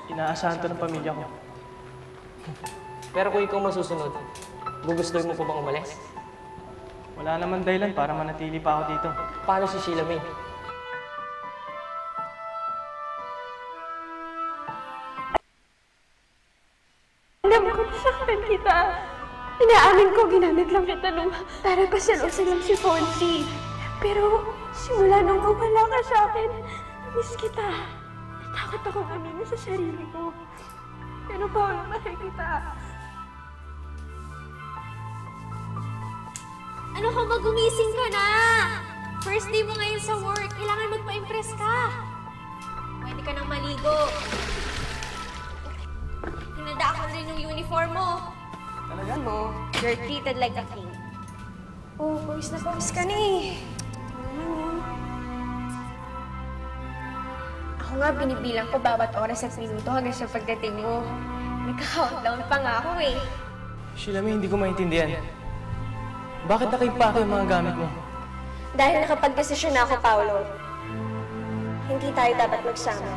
Inaasahan to ng pamilya ko. Pero kung ikaw masusunod, gugustuhin mo pa bang umalis? Wala naman dahilan para manatili pa ako dito. Paano si Sheila May? Alam ko, nasaktan kita. Inaamin ko, ginamit lang kita nung para pasalusin lang si Fonzie. Pero simula nung gumala ka sa akin, miss kita. Natakot akong aminin sa sarili ko. Pero Paolo, mahal kita. Ano ka ba? Gumising ka na! First day mo ngayon sa work. Kailangan magpa-impress ka. Pwede ka nang maligo. Hinanda ko rin yung uniform mo. Talaga? Mo, you're treated like a king. Oh, pawis na pawis ka na eh. Ako nga, binibilang ko bawat oras at minuto hanggang sa pagdating mo. Nagka-countdown pa nga ako eh. Sheila May, hindi ko maintindihan. Bakit nakipake yung mga gamit mo? Dahil nakapag-desisyon na ako, Paolo. Hindi tayo dapat magsama.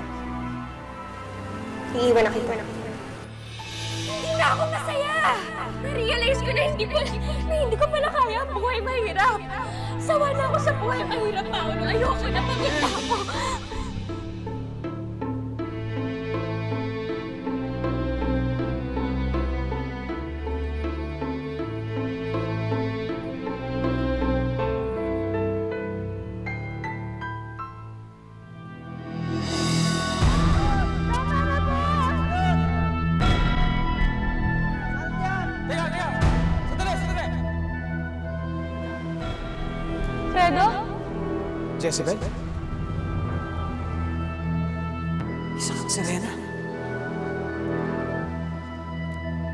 Iiwan na kita. Hindi na ako masaya! Na-realize ko na hindi ko pala kaya ang buhay mahirap. Sawa na ako sa buhay mahirap, Paolo. Ayoko na, pagod na ako. Fredo? Jezebel? Isa kang Serena?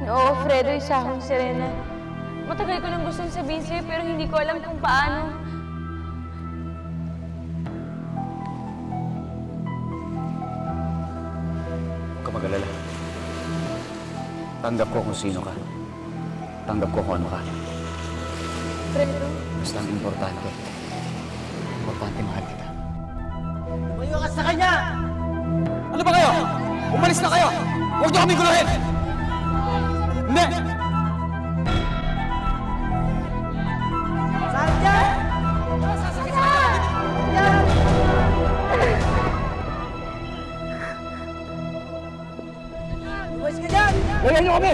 Oo, Fredo, isa akong Serena. Matagal ko nang gustong sabihin sa'yo pero hindi ko alam kung paano. Huwag ka mag-alala. Tanggap ko kung sino ka. Tanggap ko kung ano ka. Fredo? Basta ang importante. Importante mahal kita. Lumayo ka sa kanya! Ano ba kayo? Umalis na kayo! Huwag niyo kami guluhin! Hindi! Sarjan! Umalis ka dyan! Layan niyo kami!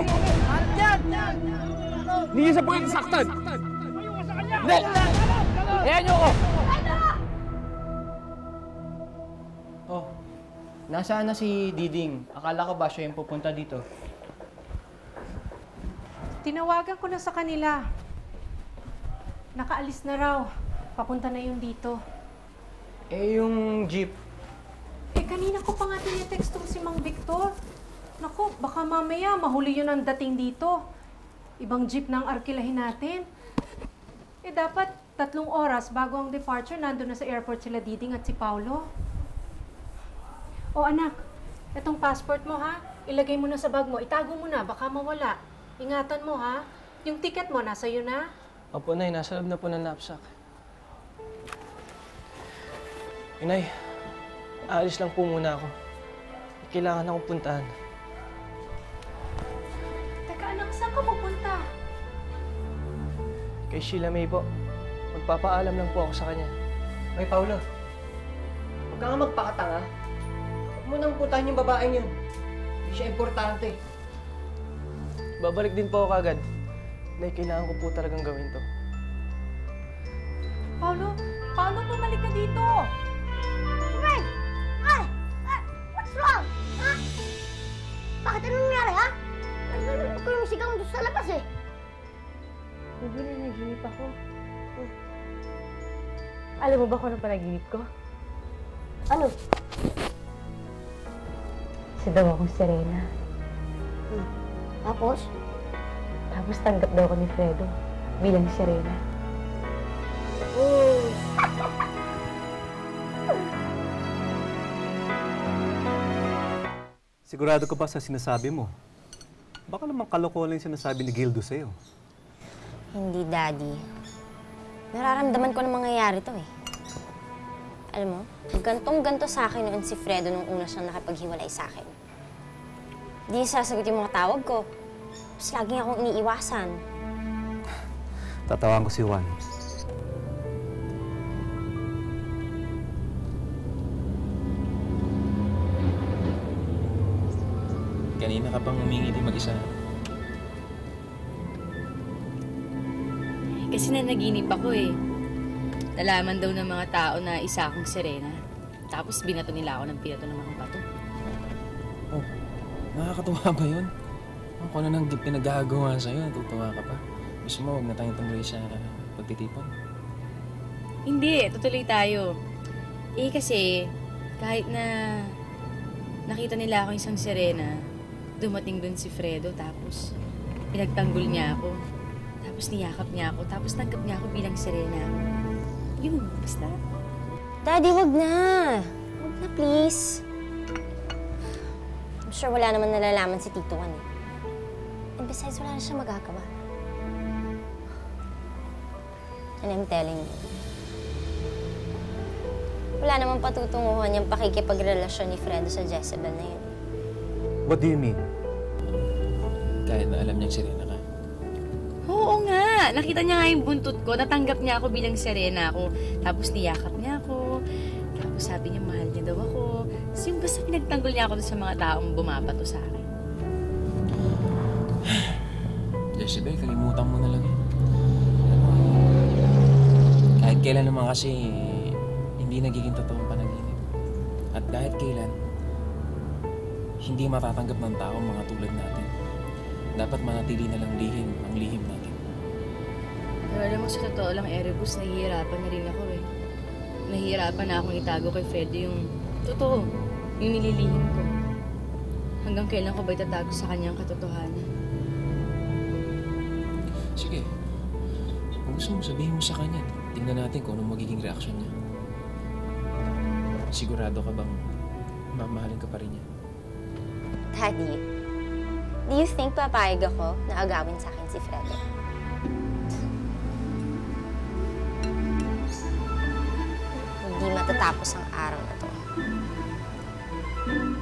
Sarjan! Hindi niyo sa pwede saktan! Hindi! Layan niyo ako! Oh, nasaan na si Diding? Akala ko ba siya yung pupunta dito? Tinawagan ko na sa kanila. Nakaalis na raw. Papunta na yung dito. Eh, yung jeep. Eh, kanina ko pa nga tinetext tong si Mang Victor. Naku, baka mamaya mahuli yun ang dating dito. Ibang jeep na ang arkilahin natin. Eh, dapat 3 oras bago ang departure, nandun na sa airport sila Diding at si Paolo. O anak, itong passport mo ha, ilagay mo na sa bag mo, itago mo na, baka mawala. Ingatan mo ha, yung ticket mo nasa iyo na. Opo, Nay. Nasa loob na po ng knapsack. Inay, aalis lang po muna ako. Kailangan akong puntahan. Teka anak, saan ka pupunta? Kay Sheila May po. Magpapaalam lang po ako sa kanya. Ay, Paolo. Huwag ka nga magpakatanga. Huwag mo nang puntahan yung babaeng yun. Hindi siya importante. Babalik din po ako agad. Nay, kailangan ko po talagang gawin to. Paolo, bumalik ka dito! Fred! Ay! What's wrong? Ha? Bakit ano nangyari, ha? Narinig ko yung sigaw doon sa labas, eh. Hindi na naginip ako. Alam mo ba kung ano panaginip ko? Ano? Isa daw akong Serena. Tapos? Tapos tanggap daw ako ni Fredo bilang Serena. Sigurado ka ba sa sinasabi mo? Baka naman kalokohan yung sinasabi ni Gildo sa'yo. Hindi, Daddy. Nararamdaman ko na mangyayari to eh. Alam mo, gantong-ganto sa akin noon si Fredo nung una siyang nakipaghiwalay sa akin. Hindi niya sasagot yung mga tawag ko. Tapos lagi niya akong iniiwasan. Tatawaan ko si Juan. Kanina ka pang humingiti mag-isa. Kasi nanaginip ako eh. Nalaman daw ng mga tao na isa akong Serena. Tapos binato nila ako ng pinato ng mga bato. Oh, nakakatuwa ba yun? Kung ano nang pinagagawa sa'yo, natutuwa ka pa. Gusto mo, huwag na tayong tungloy sa pagtitipon. Hindi, tutuloy tayo. Eh kasi, kahit na nakita nila ako isang Serena, dumating dun si Fredo, tapos pinagtanggol niya ako. Tapos niyakap niya ako, tapos tanggap niya ako bilang Serena. Yun, basta. Daddy, wag na. Wag na, please. I'm sure wala naman nalalaman si Tito Juan. And besides, wala na siya magagawa. And I'm telling you, wala namang patutunguhan yung pakikipagrelasyon ni Fredo sa Jezebel na yun. What do you mean? Kahit na alam niyang Serena ka. Oo nga! Nakita niya nga yung buntot ko, natanggap niya ako bilang Serena ako. Tapos niyakap niya ako. Tapos sabi niya mahal niya daw ako. Tapos yung basta pinagtanggol niya ako sa mga taong bumabato sa akin. Jezebel, kalimutan mo na lang yun. Kahit kailan naman kasi, hindi nagiging totoong panaginip. At kahit kailan, hindi matatanggap ng tao mga tulad natin. Dapat manatili na lang lihim ang lihim natin. Pero alam mo, sa totoo lang, Erebus, nahihirapan na rin ako eh. Nahihirapan na akong itago kay Fredo yung totoo, yung nililihim ko. Hanggang kailan ko ba itatago sa kanyang katotohanan? Sige. Kung gusto mo, sabihin mo sa kanya. Tingnan natin kung anong magiging reaksyon niya. Sigurado ka bang mamahalin ka pa rin niya? Daddy, do you think papayag ako na agawin sa akin si Fredo? Hindi matatapos ang araw na to.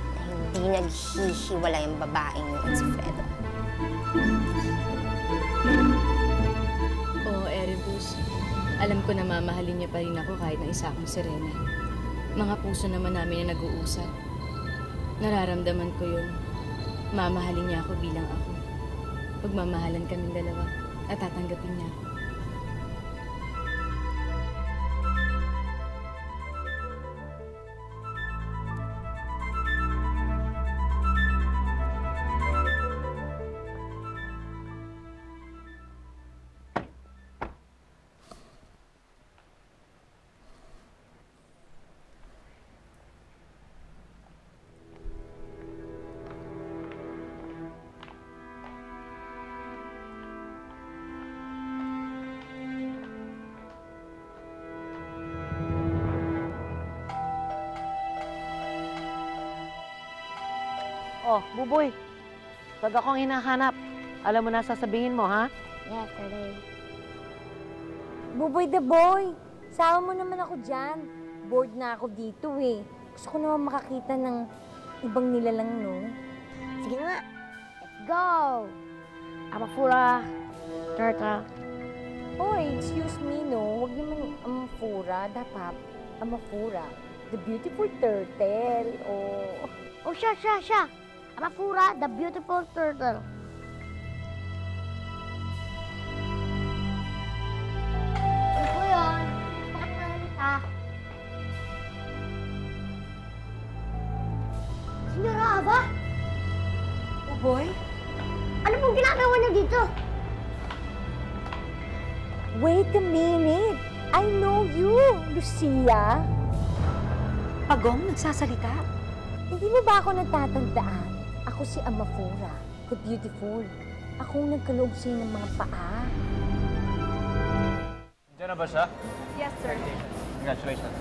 Na hindi naghihiwala yung babaeng yun si Fredo. Oo, Erebus. Alam ko na mamahalin niya pa rin ako kahit na isa akong Serena. Mga puso naman namin na nag-uusap. Nararamdaman ko yun. Mamahalin niya ako bilang ako. Pagmamahalan kaming dalawa at tatanggapin niya ako. Oh, Buboy. Pag akong hinahanap, alam mo na sasabihin mo, ha? Yes, Aray. Buboy the boy! Sama mo naman ako dyan. Bored na ako dito eh. Gusto ko naman makakita ng ibang nilalang, no? Sige nga. Let's go! Amafura. Turtle. Hoy, excuse me, no? Huwag naman Amafura. Dapat Amafura. The beautiful turtle. Oh. Oh, siya. Amafura, the beautiful turtle. Ano po yun? Bakit nalita? Senyora Ava? Boy? Ano pong ginagawa niyo dito? Wait a minute. I know you, Lucia. Pagong nagsasalita. Hindi mo ba ako natatandaan? Ako si Amafura, the beautiful. Ako ang nagkaloob sa'yo ng mga paa. Diyan na ba siya? Yes, sir. Congratulations.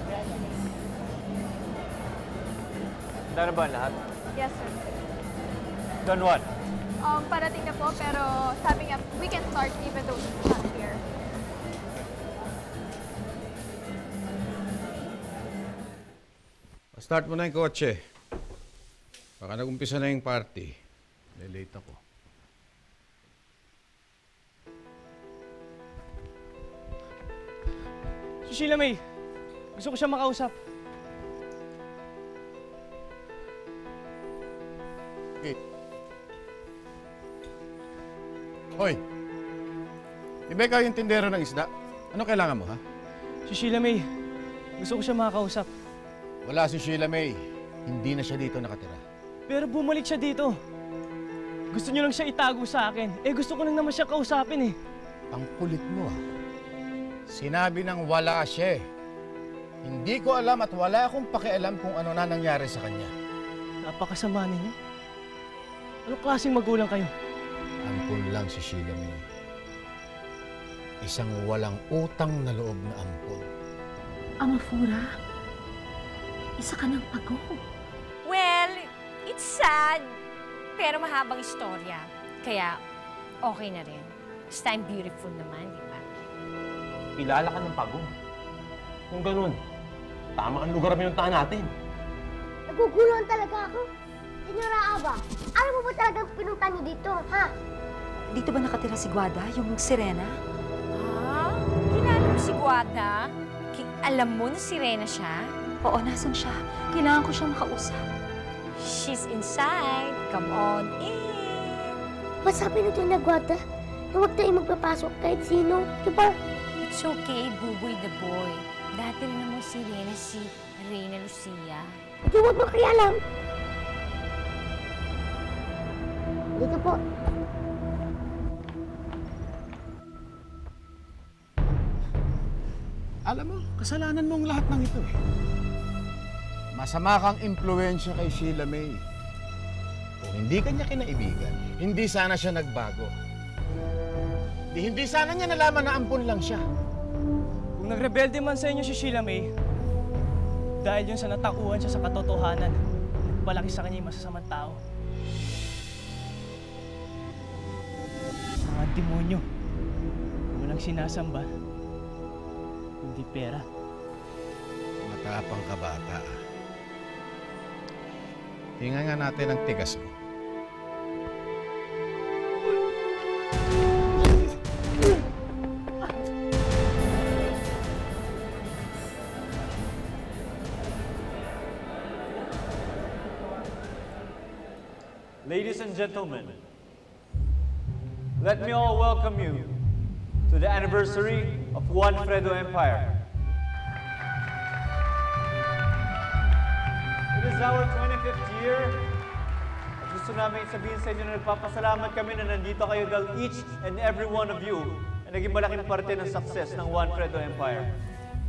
Diyan na ba ang lahat? Yes, sir. Don Juan. Parating na po, pero sabi nga, we can start even though he's not here. Start mo na yung kotse. Baka nag-umpisa na yung party. Late ako. Si Sheila May, gusto ko siya makausap. Okay. Hoy! Rebecca, yung tindero ng isda. Ano kailangan mo, ha? Si Sheila May, gusto ko siya makakausap. Wala si Sheila May. Hindi na siya dito nakatira. Pero bumalik siya dito. Gusto niyo lang siya itago sa akin. Eh gusto ko lang naman siya kausapin eh. Ang kulit mo, ah. Sinabi nang wala siya eh. Hindi ko alam at wala akong pakialam kung ano na nangyari sa kanya. Napakasama ninyo. Anong klaseng magulang kayo? Ampun lang si Sheila May. Isang walang utang na loob na ampun. Amafura, isa ka ng pago. Well, it's sad. Pero mahabang istorya. Kaya, okay na rin. This time, beautiful naman, di ba? Kilala ka ng pagong. Kung ganun, tama ang lugar pinuntahan natin. Naguguluhan talaga ako. Senyora Aba, ano mo ba talagang pinunta niyo dito, ha? Dito ba nakatira si Guada, yung sirena? Ah, kilala mo si Guada? Alam mo na sirena siya? Oo, nasan siya? Kailangan ko siyang makausap. She's inside. Come on in. Masabi na dyan na Guada na huwag tayong magpapasok kahit sino, di ba? It's okay, Buboy the boy. Dati rin naman si Reyna, si Reyna Lucia. Di huwag mo kialam. Dito po. Alam mo, kasalanan mong lahat ng ito eh. Masama kang impluwensya kay Sheila May. Kung hindi ka niya kinaibigan, hindi sana siya nagbago. Hindi sana niya nalaman na ampun lang siya. Kung nagrebelde man sa inyo si Sheila May, dahil yun sa natakuhan siya sa katotohanan, palaki sa kanya yung masasamang tao. Mga demonyo, walang sinasamba, hindi pera. Matapang ka bata. Tingnan nga natin ang tigas mo. Ladies and gentlemen, let me all welcome you to the anniversary of Juan Fredo Empire. It is our 25th year. At gusto namin sabihin sa inyo na nagpapasalamat kami na nandito kayo dahil each and every one of you ay naging malaking parte ng success ng Juan Fredo Empire.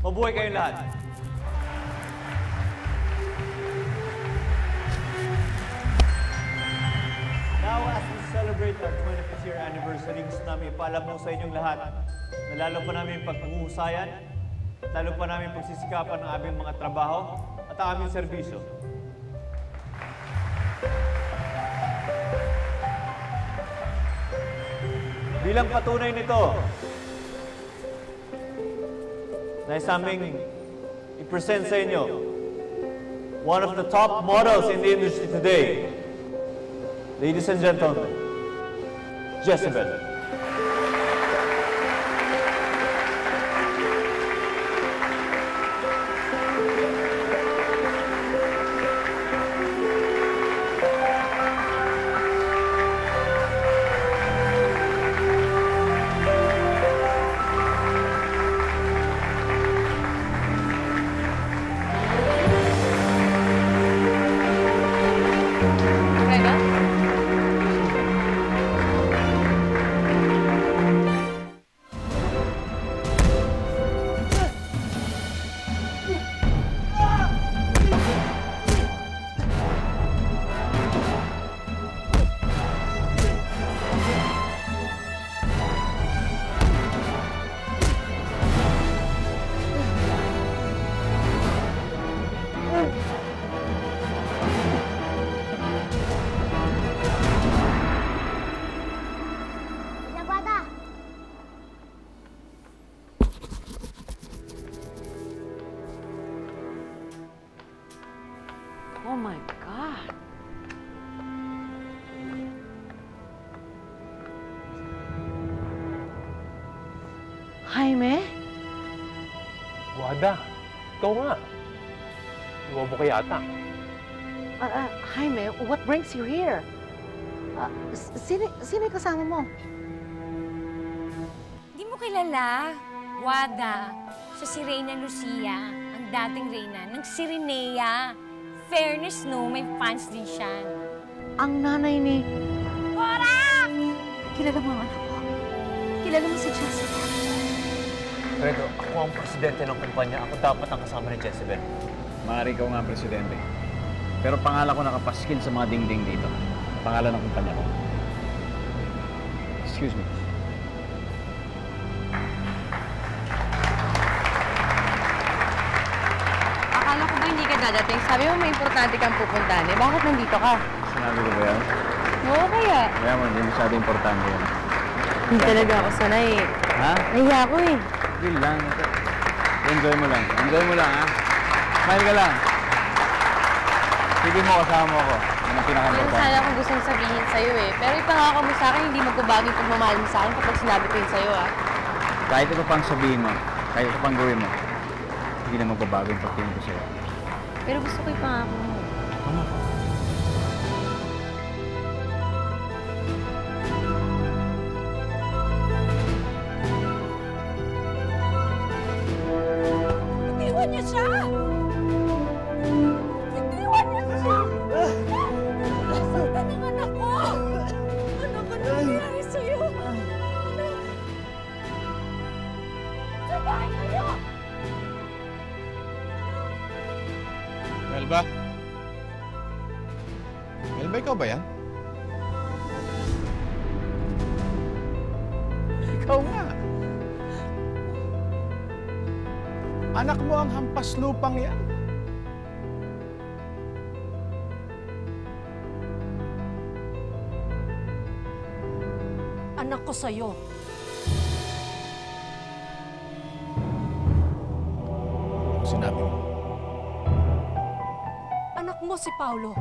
Mabuhay kayong lahat! Now, as we celebrate our 25th year anniversary, gusto namin ipaalam mo sa inyong lahat na lalo pa namin paghuhusayan at lalo pa namin pagsisikapan ng aming mga trabaho at ang aming serbisyo. Bilang patunay nito, nais naming i-present sa inyo one of the top models in the industry today. Ladies and gentlemen, Jezebel. Oh my God. Freda, ikaw nga. Iwapo ka yata. Jaime, what brings you here? Sino yung kasama mo? Di mo kilala? Wada. Siya si Reyna Lucia, ang dating Reyna ng Sirenea. Fairness, no? May fans din siya. Ang nanay ni... Cora! Kilala mo ang anak ko. Kilala mo si Jezebel. Fredo, ako ang presidente ng kumpanya. Ako dapat ang kasama ni Jezebel. Maaari ikaw nga ang presidente. Pero pangalan ko nakapaskil sa mga dingding dito. Pangalan ng kumpanya ko. Excuse me. Akala ko ba hindi ka dadating? Sabi mo may importante kang pupuntahan eh. Bakit nandito ka? Sinabi ko ba yan? Oo, kaya. Kaya mo, hindi masyado importante yan. Hindi talaga ako sanay eh. Ha? Nahiya ako eh. Chill lang. Enjoy mo lang. Enjoy mo lang, ha? Smile ka lang. Sige mo, kasama mo ako. Yan ang Meron pinaka-importante. sana akong gustong sabihin sa'yo eh. Pero ipangako mo sa akin, hindi magbabago yung pagmamahal mo sa akin kapag sinabi ko yun sa'yo ah. Kahit ito pang sabihin mo, kahit ito pang gawin mo, hindi na magbabago yung pagtingin ko sa'yo. Pero gusto ko ipangako mo. Ano? Itiwan niya siya! Itiwan niya siya! Nasaktan ang anak ko! Anak, ano nangyari sa'yo? Anak! Sa bahay kayo! Melba? Melba, ikaw ba yan? Ikaw nga. Anak mo ang hampas lupang yan. Anak ko sa'yo. Sinabi mo. Anak mo si Paulo.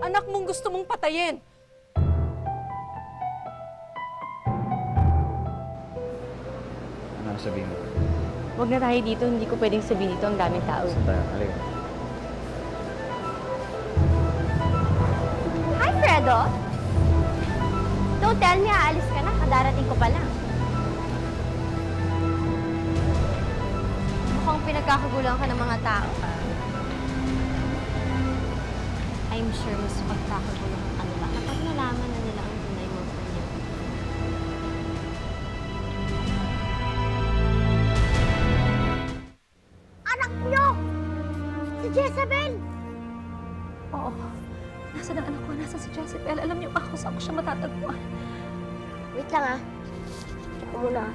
Anak mong gusto mong patayin. Ano ang sabihin mo? Huwag na tayo dito, hindi ko pwedeng sabihin dito ang daming tao. Saan tayo? Halika. Hi, Fredo! Don't tell me aalis ka na, kadarating ko pa lang. Mukhang pinagkakagulang ka ng mga tao. I'm sure mas magkakagulang ang kanila kapag nalaman na nila ang tunay mo sa inyo. Anak niyo! Si Jezebel! Oo. Nasaan ang anak ko? Nasaan si Jezebel? Alam niyo ba kung saan ko siya matatagpuan? Wait lang ah. Check ko muna.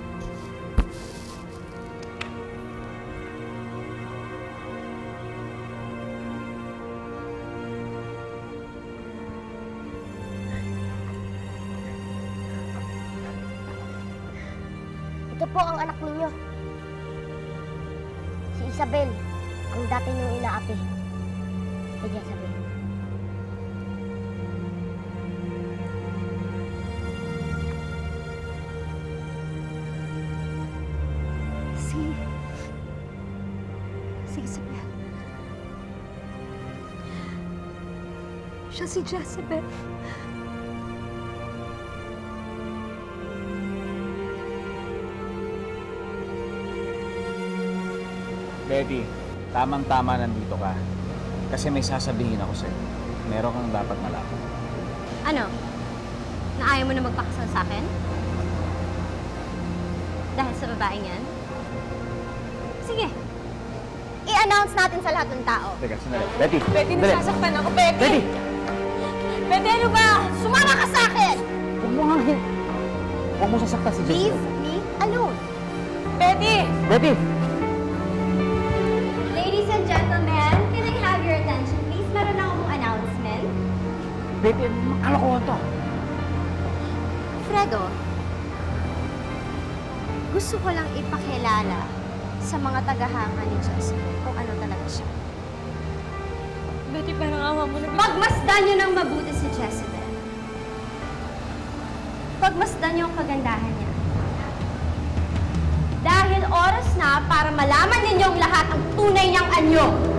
Ito po ang anak ninyo. Si Isabel, ang dati niyong inaapi. Si Jezebel. Si Isabel. Siya si Jezebel. Betty, tamang-tama nandito ka. Kasi may sasabihin ako sa'yo. Meron kang dapat malaman. Ano? Na ayaw mo na magpakasal sa akin? Dahil sa babaeng yan? Sige. I-announce natin sa lahat ng tao. Teka, sandali. Betty! Betty, sandali. nasasaktan ako, Betty! Betty! Betty, ano ba? Sumama ka sa akin! Huwag mo nga. Huwag mo sasaktan si Jezebel. Leave me alone. Betty! Betty! Ladies and gentlemen, can I have your attention, please? Meron akong announcement. Betty, ano naman kalokohan to? Fredo, gusto ko lang ipakilala sa mga tagahanga ni Jezebel kung ano talaga siya. Betty, parang awa mo na. Pagmasdan niyo ng mabuti si Jezebel. Pagmasdan niyo ang kagandahan niya. Dahil Dahil oras na para malaman ninyong lahat ang tunay niyang anyo.